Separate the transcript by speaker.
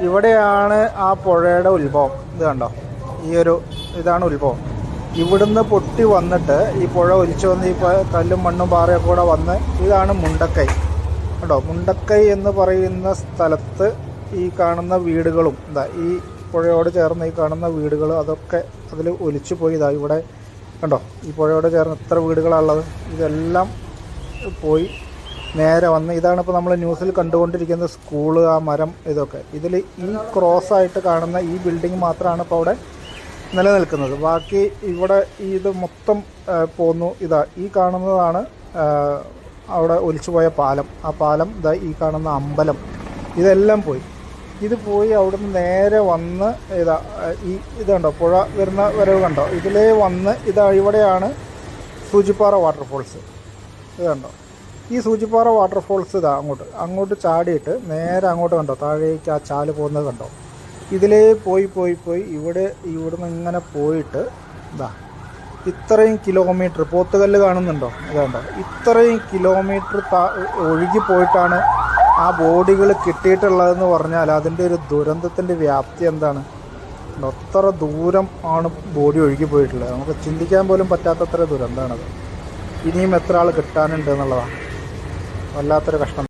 Speaker 1: ഇവിടെയാണ് ആ പുഴയുടെ ഉത്ഭവം. ഇത് കണ്ടോ, ഇതാണ് ഉത്ഭവം. ഇവിടുന്ന് പൊട്ടി വന്നിട്ട് ഈ പുഴ ഒലിച്ചു വന്ന് ഈ കല്ലും മണ്ണും പാറയൊക്കെ കൂടെ വന്ന് ഇതാണ് മുണ്ടക്കൈ. കേട്ടോ, മുണ്ടക്കൈ എന്ന് പറയുന്ന സ്ഥലത്ത് ഈ കാണുന്ന വീടുകളും ഈ പുഴയോട് ചേർന്ന് ഈ കാണുന്ന വീടുകൾ അതൊക്കെ അതിൽ ഒലിച്ചു പോയി. ഇവിടെ കണ്ടോ, ഈ പുഴയോട് ചേർന്ന് എത്ര വീടുകളാണുള്ളത്, ഇതെല്ലാം പോയി നേരെ വന്ന് ഇതാണ് ഇപ്പോൾ നമ്മൾ ന്യൂസിൽ കണ്ടുകൊണ്ടിരിക്കുന്ന സ്കൂള്, ആ മരം, ഇതൊക്കെ. ഇതിൽ ഈ ക്രോസായിട്ട് കാണുന്ന ഈ ബിൽഡിംഗ് മാത്രമാണ് ഇപ്പോൾ അവിടെ നിലനിൽക്കുന്നത്. ബാക്കി ഇവിടെ ഇത് മൊത്തം പോന്നു. ഈ കാണുന്നതാണ് അവിടെ ഒലിച്ചുപോയ പാലം. ആ പാലം, ഈ കാണുന്ന അമ്പലം, ഇതെല്ലാം പോയി. ഇത് പോയി അവിടുന്ന് നേരെ വന്ന് ഇത് കണ്ടോ, പുഴ വരുന്ന വരവ് കണ്ടോ, ഇതിലേ വന്ന് ഇവിടെയാണ് സൂചിപ്പാറ വാട്ടർഫോൾസ്. ഇത് കണ്ടോ, ഈ സൂചിപ്പാറ വാട്ടർഫോൾസ് അങ്ങോട്ട് ചാടിയിട്ട് നേരെ അങ്ങോട്ട് കണ്ടോ, താഴേക്ക് ആ ചാല് പോകുന്നത് കണ്ടോ. ഇതിലേ പോയി ഇവിടുന്ന് ഇങ്ങനെ പോയിട്ട് ഇത്രയും കിലോമീറ്റർ, പോത്തുകല്ല് കാണുന്നുണ്ടോ, ഇതുണ്ടോ, ഇത്രയും കിലോമീറ്റർ ഒഴുകി പോയിട്ടാണ് ആ ബോഡികൾ കിട്ടിയിട്ടുള്ളതെന്ന് പറഞ്ഞാൽ അതിൻ്റെ ഒരു ദുരന്തത്തിൻ്റെ വ്യാപ്തി എന്താണ്. അത്ര ദൂരം ആണ് ബോഡി ഒഴുകി പോയിട്ടുള്ളത്. നമുക്ക് ചിന്തിക്കാൻ പോലും പറ്റാത്തത്ര ദുരന്തമാണത്. ഇനിയും എത്ര ആൾ കിട്ടാനുണ്ട് എന്നുള്ളതാണ്. വല്ലാത്തൊരു കഷ്ടം.